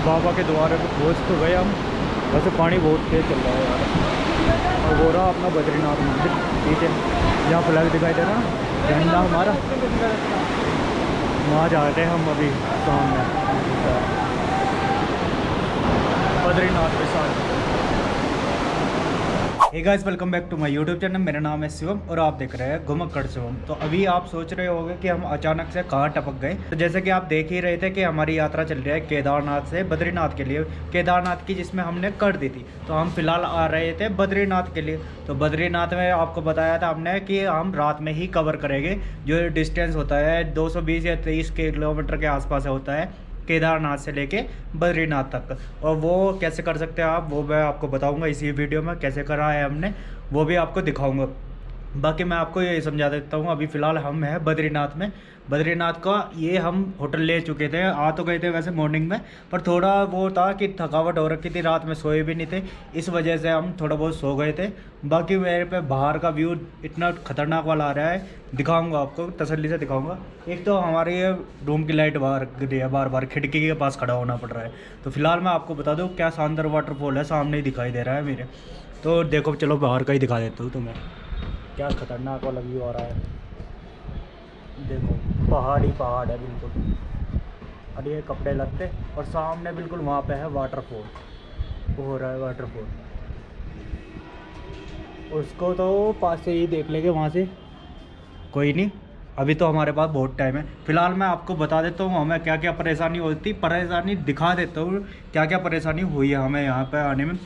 बाबा के द्वारे पे पहुँच तो गए हम। वैसे पानी बहुत तेज़ चल रहा है यार। और वो रहा अपना बद्रीनाथ मंदिर, ठीक है, जहाँ फ्लैग दिखाई दे रहा है झंडा हमारा, वहाँ जाते हैं हम अभी सामने बद्रीनाथ के साथ। Hey guys, welcome back to my YouTube channel. मेरा नाम है शिवम और आप देख रहे हैं घुमक्कड़ शिवम। तो अभी आप सोच रहे होंगे कि हम अचानक से कहाँ टपक गए। तो जैसे कि आप देख ही रहे थे कि हमारी यात्रा चल रही है केदारनाथ से बद्रीनाथ के लिए, केदारनाथ की जिसमें हमने कर दी थी। तो हम फिलहाल आ रहे थे बद्रीनाथ के लिए। तो बद्रीनाथ में आपको बताया था हमने कि हम रात में ही कवर करेंगे। जो डिस्टेंस होता है 220 या 23 किलोमीटर के आसपास होता है केदारनाथ से लेके बद्रीनाथ तक। और वो कैसे कर सकते हैं आप, वो मैं आपको बताऊंगा इसी वीडियो में। कैसे करा है हमने वो भी आपको दिखाऊंगा। बाकी मैं आपको ये समझा देता हूँ। अभी फ़िलहाल हम हैं बद्रीनाथ में। बद्रीनाथ का ये हम होटल ले चुके थे, आ तो गए थे वैसे मॉर्निंग में, पर थोड़ा वो था कि थकावट हो रखी थी, रात में सोए भी नहीं थे, इस वजह से हम थोड़ा बहुत सो गए थे। बाकी मेरे पे बाहर का व्यू इतना खतरनाक वाला आ रहा है, दिखाऊंगा आपको, तसल्ली से दिखाऊंगा। एक तो हमारी ये रूम की लाइट बाहर गिरी है, बार बार खिड़की के पास खड़ा होना पड़ रहा है। तो फिलहाल मैं आपको बता दूँ क्या शानदार वाटरफॉल है, सामने ही दिखाई दे रहा है मेरे। तो देखो, चलो बाहर का ही दिखा देता हूँ तुम्हें, क्या खतरनाक वाला व्यू आ रहा है। देखो पहाड़ ही पहाड़ है बिल्कुल, और ये कपड़े लगते, और सामने बिल्कुल वहाँ पे है वाटरफॉल, वो हो रहा है वाटरफॉल। उसको तो पास से ही देख लेंगे वहाँ से, कोई नहीं, अभी तो हमारे पास बहुत टाइम है। फिलहाल मैं आपको बता देता हूँ हमें क्या क्या परेशानी होती, परेशानी दिखा देता हूँ क्या क्या परेशानी हुई है हमें यहाँ पे आने में।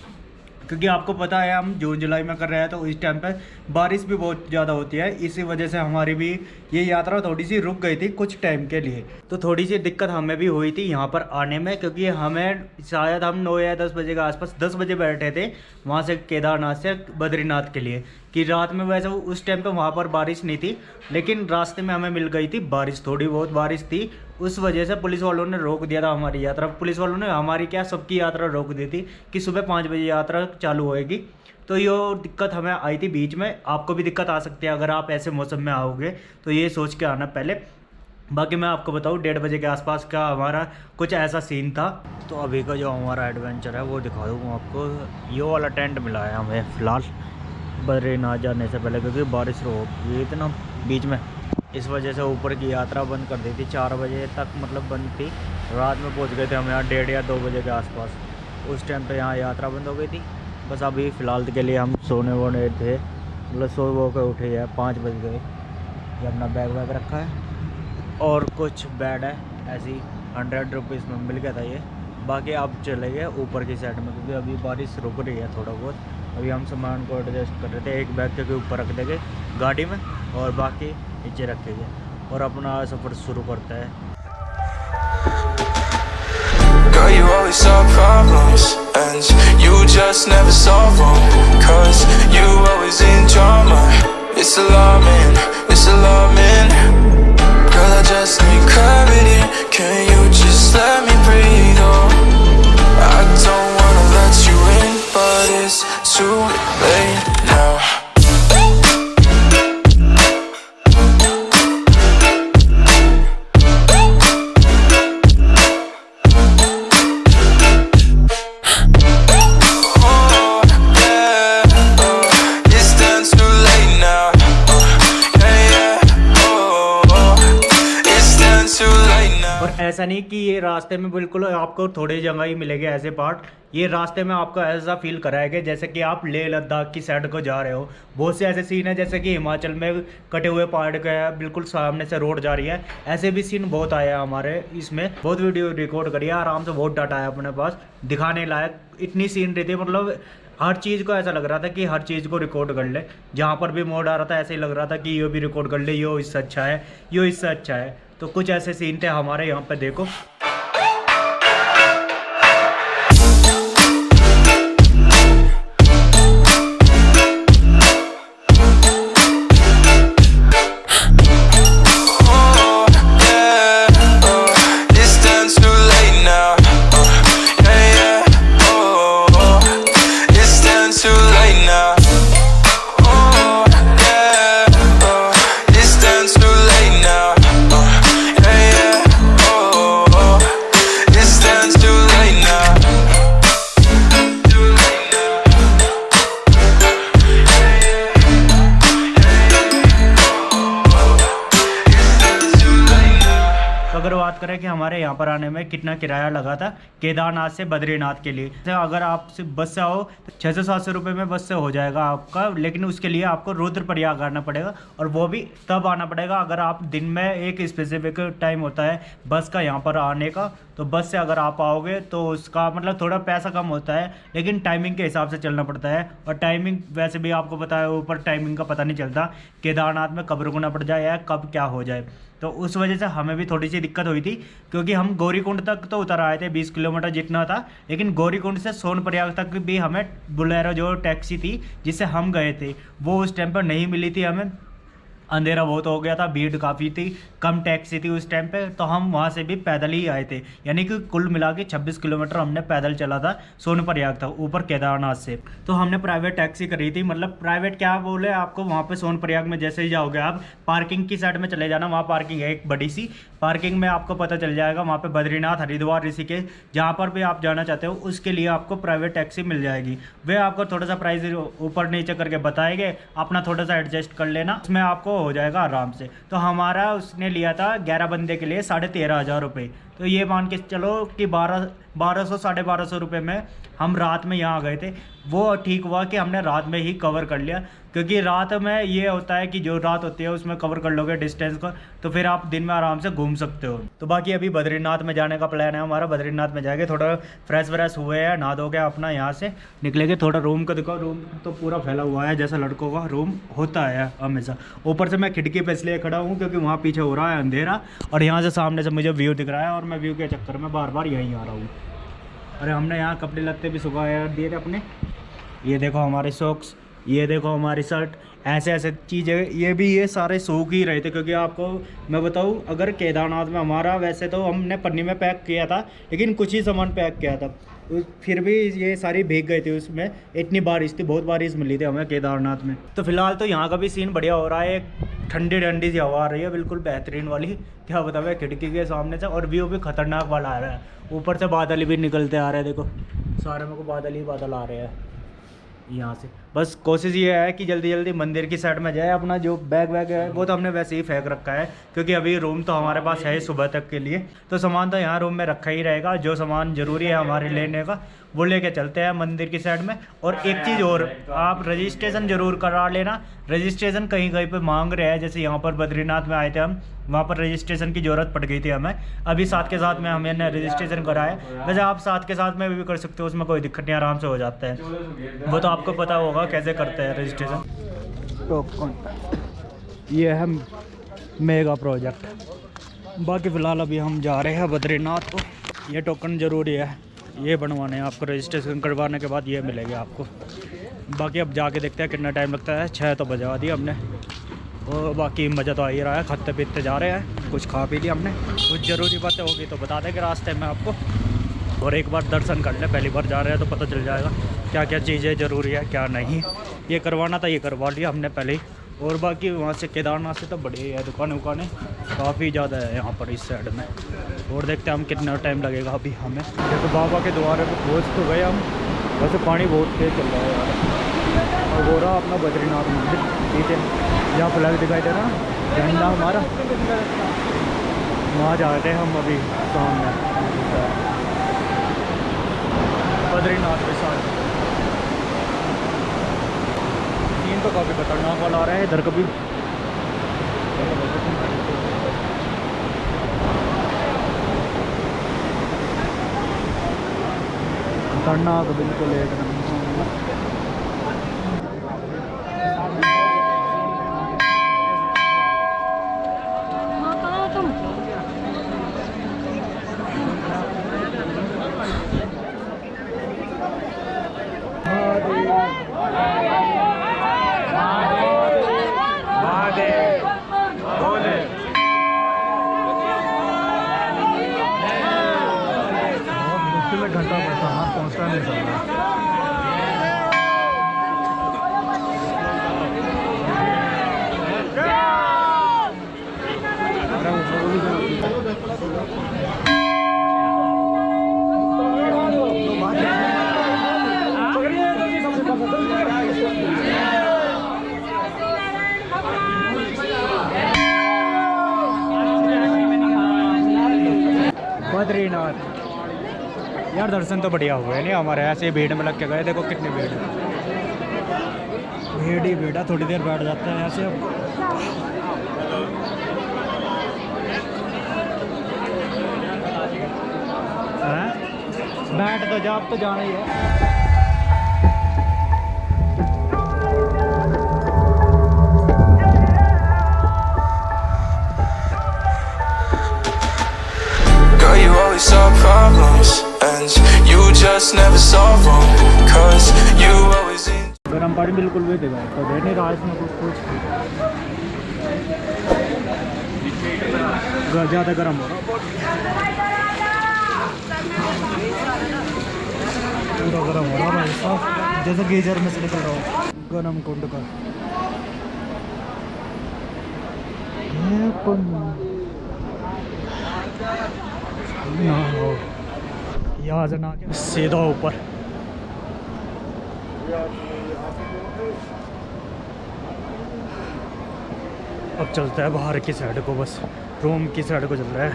क्योंकि आपको पता है हम जून जुलाई में कर रहे हैं, तो इस टाइम पे बारिश भी बहुत ज़्यादा होती है। इसी वजह से हमारी भी ये यात्रा थोड़ी सी रुक गई थी कुछ टाइम के लिए। तो थोड़ी सी दिक्कत हमें भी हुई थी यहाँ पर आने में, क्योंकि हमें शायद हम 9 या 10 बजे के आसपास 10 बजे बैठे थे वहाँ से केदारनाथ से बद्रीनाथ के लिए, कि रात में वैसे उस टाइम पे वहाँ पर बारिश नहीं थी, लेकिन रास्ते में हमें मिल गई थी बारिश, थोड़ी बहुत बारिश थी। उस वजह से पुलिस वालों ने रोक दिया था हमारी यात्रा। पुलिस वालों ने हमारी क्या, सबकी यात्रा रोक दी थी कि सुबह 5 बजे यात्रा चालू होएगी। तो ये दिक्कत हमें आई थी बीच में। आपको भी दिक्कत आ सकती है अगर आप ऐसे मौसम में आओगे, तो ये सोच के आना पहले। बाकी मैं आपको बताऊँ 1:30 बजे के आसपास का हमारा कुछ ऐसा सीन था। तो अभी का जो हमारा एडवेंचर है वो दिखा दूँ आपको। ये वाला टेंट मिला है हमें फ़िलहाल बद्रीनाथ जाने से पहले, क्योंकि बारिश रोक ये थी ना बीच में, इस वजह से ऊपर की यात्रा बंद कर दी थी। 4 बजे तक मतलब बंद थी। रात में पहुंच गए थे हम यहाँ 1:30 या 2 बजे के आसपास। उस टाइम पे यहाँ यात्रा बंद हो गई थी। बस अभी फ़िलहाल के लिए हम सोने वोने थे, मतलब सो वो के उठे हैं, 5 बज गए। ये अपना बैग वैग रखा है और कुछ बेड है ऐसी 100 रुपीज़ में मिल गया था ये। बाकी अब चले गए ऊपर की साइड में, क्योंकि अभी बारिश रुक रही है थोड़ा बहुत। अभी हम सामान को एडजस्ट कर रहे थे, एक बैग के ऊपर रख देंगे गाड़ी में और बाकी नीचे रखेंगे और अपना सफ़र शुरू करते हैं। Girl, you always solve problems and you just never solve them, 'cause you always in drama. It's alarming, it's alarming. Girl, I just need clarity. Can you just let me breathe? Oh, I don't wanna let you in, but it's too late now. और ऐसा नहीं कि ये रास्ते में बिल्कुल आपको थोड़ी जगह ही मिलेंगे ऐसे पार्ट। ये रास्ते में आपको ऐसा फील कराएगा जैसे कि आप लेह लद्दाख की साइड को जा रहे हो। बहुत से ऐसे सीन है जैसे कि हिमाचल में कटे हुए पहाड़ का है, बिल्कुल सामने से रोड जा रही है। ऐसे भी सीन बहुत आए हैं हमारे इसमें, बहुत वीडियो रिकॉर्ड करी है, आराम से बहुत डाटा है अपने पास दिखाने लायक। इतनी सीन रही थी, मतलब हर चीज़ को ऐसा लग रहा था कि हर चीज़ को रिकॉर्ड कर ले। जहाँ पर भी मोड आ रहा था ऐसे ही लग रहा था कि ये भी रिकॉर्ड कर ले, यो इससे अच्छा है, यो इससे अच्छा है। तो कुछ ऐसे सीन थे हमारे यहाँ पे, देखो। हमारे यहाँ पर आने में कितना किराया लगा था केदारनाथ से बद्रीनाथ के लिए। तो अगर आप बस से आओ तो 600-700 रुपये में बस से हो जाएगा आपका, लेकिन उसके लिए आपको रुद्रप्रयाग आना पड़ेगा, और वो भी तब आना पड़ेगा अगर आप दिन में एक स्पेसिफिक टाइम होता है बस का यहाँ पर आने का, तो बस से अगर आप आओगे तो उसका मतलब थोड़ा पैसा कम होता है, लेकिन टाइमिंग के हिसाब से चलना पड़ता है। और टाइमिंग वैसे भी आपको पता है, ऊपर टाइमिंग का पता नहीं चलता केदारनाथ में कब रुकना पड़ जाए या कब क्या हो जाए। तो उस वजह से हमें भी थोड़ी सी दिक्कत हुई थी, क्योंकि हम गौरीकुंड तक तो उतर आए थे 20 किलोमीटर जितना था, लेकिन गौरीकुंड से सोनप्रयाग तक भी हमें बोलेरो जो टैक्सी थी जिससे हम गए थे वो उस टाइम पर नहीं मिली थी हमें। अंधेरा बहुत हो गया था, भीड़ काफ़ी थी, कम टैक्सी थी उस टाइम पे, तो हम वहाँ से भी पैदल ही आए थे। यानी कि कुल मिला के 26 किलोमीटर हमने पैदल चला था सोनप्रयाग था ऊपर केदारनाथ से। तो हमने प्राइवेट टैक्सी करी थी, मतलब प्राइवेट क्या बोले आपको, वहाँ पे सोनप्रयाग में जैसे ही जाओगे आप पार्किंग की साइड में चले जाना, वहाँ पार्किंग है एक बड़ी सी, पार्किंग में आपको पता चल जाएगा वहाँ पे बद्रीनाथ, हरिद्वार, ऋषिकेश जहाँ पर भी आप जाना चाहते हो उसके लिए आपको प्राइवेट टैक्सी मिल जाएगी। वे आपको थोड़ा सा प्राइस ऊपर नीचे करके बताएंगे, अपना थोड़ा सा एडजस्ट कर लेना, उसमें आपको हो जाएगा आराम से। तो हमारा उसने लिया था 11 बंदे के लिए 13,500 रुपये। तो ये मान के चलो कि 1200 1250 रुपये में हम रात में यहाँ गए थे। वो ठीक हुआ कि हमने रात में ही कवर कर लिया, क्योंकि रात में ये होता है कि जो रात होती है उसमें कवर कर लोगे डिस्टेंस को, तो फिर आप दिन में आराम से घूम सकते हो। तो बाकी अभी बद्रीनाथ में जाने का प्लान है हमारा, बद्रीनाथ में जाएंगे, थोड़ा फ्रेश व्रेश हुए हैं, नहा धो के अपना यहाँ से निकलेंगे। थोड़ा रूम को दिखाओ, रूम तो पूरा फैला हुआ है जैसा लड़कों का रूम होता है हमेशा। ऊपर से मैं खिड़की पे इसलिए खड़ा हूँ क्योंकि वहाँ पीछे हो रहा है अंधेरा, और यहाँ से सामने से मुझे व्यू दिख रहा है, और मैं व्यू के चक्कर में बार बार यहीं आ रहा हूँ। अरे हमने यहाँ कपड़े लत्ते भी सुखा दिए थे अपने, ये देखो हमारे सॉक्स, ये देखो हमारी शर्ट, ऐसे ऐसे चीज़ें, ये सारे सूख ही रहे थे। क्योंकि आपको मैं बताऊँ, अगर केदारनाथ में हमारा वैसे तो हमने पन्नी में पैक किया था, लेकिन कुछ ही सामान पैक किया था, फिर भी ये सारी भीग गई थी उसमें, इतनी बारिश थी, बहुत बारिश मिली थी हमें केदारनाथ में। तो फिलहाल तो यहाँ का भी सीन बढ़िया हो रहा है, ठंडी ठंडी सी हवा आ रही है बिल्कुल बेहतरीन वाली, क्या बताओ, खिड़की के सामने से, और व्यू भी खतरनाक वाला आ रहा है। ऊपर से बादल भी निकलते आ रहे हैं, देखो सारे मेरे को बादल ही बादल आ रहे हैं यहाँ से। बस कोशिश ये है कि जल्दी जल्दी मंदिर की साइड में जाए। अपना जो बैग वैग है वो तो हमने वैसे ही फेंक रखा है, क्योंकि अभी रूम तो हमारे पास है सुबह तक के लिए, तो सामान तो यहाँ रूम में रखा ही रहेगा। जो सामान ज़रूरी है हमारे लेने का वो लेके चलते हैं मंदिर की साइड में। और एक चीज़ और, आप रजिस्ट्रेशन ज़रूर करा लेना। रजिस्ट्रेशन कहीं कहीं पे मांग रहे हैं, जैसे यहाँ पर बद्रीनाथ में आए थे हम, वहाँ पर रजिस्ट्रेशन की ज़रूरत पड़ गई थी हमें, अभी साथ के साथ में हमने रजिस्ट्रेशन कराया। वैसे आप साथ के साथ में भी कर सकते हो, उसमें कोई दिक्कत नहीं, आराम से हो जाता है। वो तो आपको पता होगा कैसे करते हैं रजिस्ट्रेशन। टोकन ये है मेगा प्रोजेक्ट। बाकी फ़िलहाल अभी हम जा रहे हैं बद्रीनाथ को। ये टोकन ज़रूरी है, ये बनवाने हैं आपको, रजिस्ट्रेशन करवाने के बाद ये मिलेंगे आपको। बाकी अब जाके देखते हैं कितना टाइम लगता है। 6 तो बजा दिया हमने, और बाकी मज़ा तो आ ही रहा है। खत्ते पीते जा रहे हैं, कुछ खा पी लिया हमने, कुछ ज़रूरी बातें होगी तो बता देंगे रास्ते में आपको। और एक बार दर्शन कर लें, पहली बार जा रहे हैं तो पता चल जाएगा क्या क्या चीज़ें ज़रूरी है क्या नहीं। ये करवाना था, ये करवा लिया हमने पहले ही। और बाकी वहाँ से केदारनाथ से तो बढ़िया है, दुकानें उकानें काफ़ी ज़्यादा है यहाँ पर इस साइड में। और देखते हैं हम कितना टाइम लगेगा अभी हमें। जैसे बाबा के द्वारे पर पहुँच तो गए हम, वैसे पानी बहुत तेज़ चल रहा है यार। और वो रहा अपना बद्रीनाथ मंदिर, ठीक है, जहाँ फ्लैग दिखाई दे रहा झंडा हमारा, वहाँ जा रहे हैं हम अभी सामने बद्रीनाथ के साथ। सीन तो काफ़ी खतरनाक वाला आ रहा है इधर कभी। खतरनाक बिल्कुल एक नंबर। घंटा पड़ता है पहुँचता नहीं सकता। यार दर्शन तो बढ़िया हुए नहीं हमारे, ऐसे ही भीड़ में लग के गए। देखो कितनी भीड़ है, भीड़ ही भीड़ है। थोड़ी देर बैठ जाते हैं ऐसे अब। बैठ तो जा, अब तो जाना ही है। Girl, you always solve problems, and you just never solve them, 'cause you always in. गर्म पानी बिल्कुल भी देगा तो दे नहीं रहा इसमें कुछ ज़्यादा गर्म हो रहा, पूरा गर्म हो रहा भाई साहब, जैसे गीजर में से निकल रहा हो गर्म कुंड का। ना हो यहाँ से ना के सीधा ऊपर। अब चलता है बाहर की साइड को, बस रूम की साइड को चल रहा है।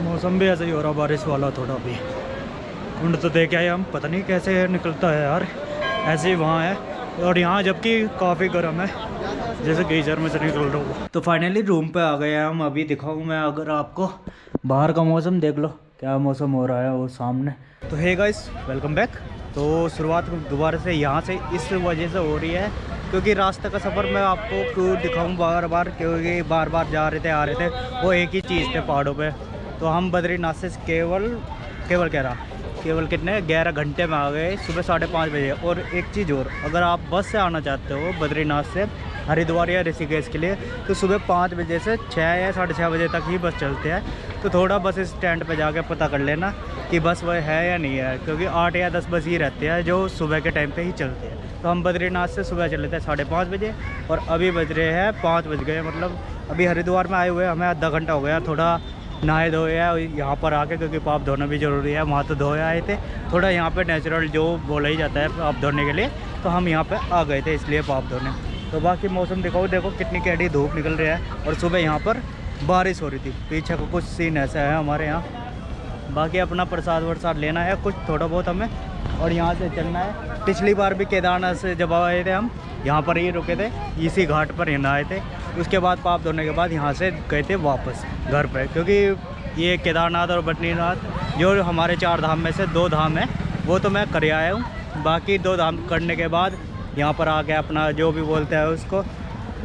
मौसम भी ऐसा ही हो रहा, बारिश वाला थोड़ा भी। कुंड तो देख आए हम, पता नहीं कैसे निकलता है यार, ऐसे ही वहाँ है। और यहाँ जबकि काफ़ी गर्म है, जैसे गीजर में से निकल रहा हूँ। तो फाइनली रूम पे आ गए हैं हम। अभी दिखाऊँ मैं अगर आपको बाहर का मौसम, देख लो क्या मौसम हो रहा है वो सामने। तो हे गाइस, वेलकम बैक। तो शुरुआत दोबारा से यहाँ से इस वजह से हो रही है क्योंकि रास्ते का सफ़र मैं आपको क्यों दिखाऊँ बार बार, क्योंकि बार बार जा रहे थे आ रहे थे, वो एक ही चीज़ थे पहाड़ों पे। तो हम बद्रीनाथ से केवल कितने 11 घंटे में आ गए, सुबह 5:30 बजे। और एक चीज़ और, अगर आप बस से आना चाहते हो बद्रीनाथ से हरिद्वार या ऋषिकेश के लिए, तो सुबह 5 बजे से 6 या 6:30 बजे तक ही बस चलते हैं। तो थोड़ा बस स्टैंड पे जाके पता कर लेना कि बस वह है या नहीं है, क्योंकि 8 या 10 बस ही रहते हैं जो सुबह के टाइम पे ही चलते हैं। तो हम बद्रीनाथ से सुबह चले थे 5:30 बजे और अभी बज रहे हैं 5 बज गए। मतलब अभी हरिद्वार में आए हुए हमें आधा घंटा हो गया। थोड़ा नहाए धोए है यहाँ पर आके, क्योंकि पाप धोना भी ज़रूरी है। वहाँ तो धोए आए थे, थोड़ा यहाँ पे नेचुरल जो बोला ही जाता है पाप धोने के लिए, तो हम यहाँ पे आ गए थे इसलिए पाप धोने। तो बाकी मौसम दिखाओ, देखो कितनी कैडी धूप निकल रही है और सुबह यहाँ पर बारिश हो रही थी। पीछे को कुछ सीन ऐसा है हमारे यहाँ। बाकी अपना प्रसाद वरसाद लेना है कुछ थोड़ा बहुत हमें, और यहाँ से चलना है। पिछली बार भी केदारनाथ से जब आए थे हम, यहाँ पर ही रुके थे, इसी घाट पर यहाँ आए थे। उसके बाद पाप धोने के बाद यहाँ से गए थे वापस घर पे, क्योंकि ये केदारनाथ और बद्रीनाथ जो हमारे 4 धाम में से 2 धाम है, वो तो मैं कर आया हूँ। बाकी 2 धाम करने के बाद यहाँ पर आके अपना जो भी बोलते हैं उसको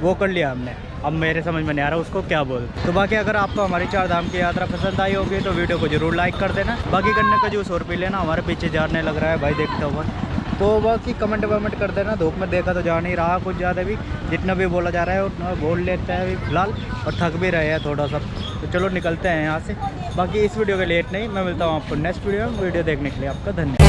वो कर लिया हमने। अब मेरे समझ में नहीं आ रहा उसको क्या बोलते। तो बाकी अगर आपको हमारी 4 धाम की यात्रा पसंद आई होगी तो वीडियो को ज़रूर लाइक कर देना। बाकी गन्ने का जूस और पी लेना, हमारे पीछे जाने लग रहा है भाई देखता हुआ। तो बाकी कमेंट वमेंट कर देना। धूप में देखा तो जा नहीं रहा कुछ ज़्यादा भी, जितना भी बोला जा रहा है उतना बोल लेते हैं अभी फ़िलहाल, और थक भी रहे हैं थोड़ा सा। तो चलो निकलते हैं यहाँ से। बाकी इस वीडियो के लेट नहीं, मैं मिलता हूँ आपको नेक्स्ट वीडियो में। वीडियो देखने के लिए आपका धन्यवाद।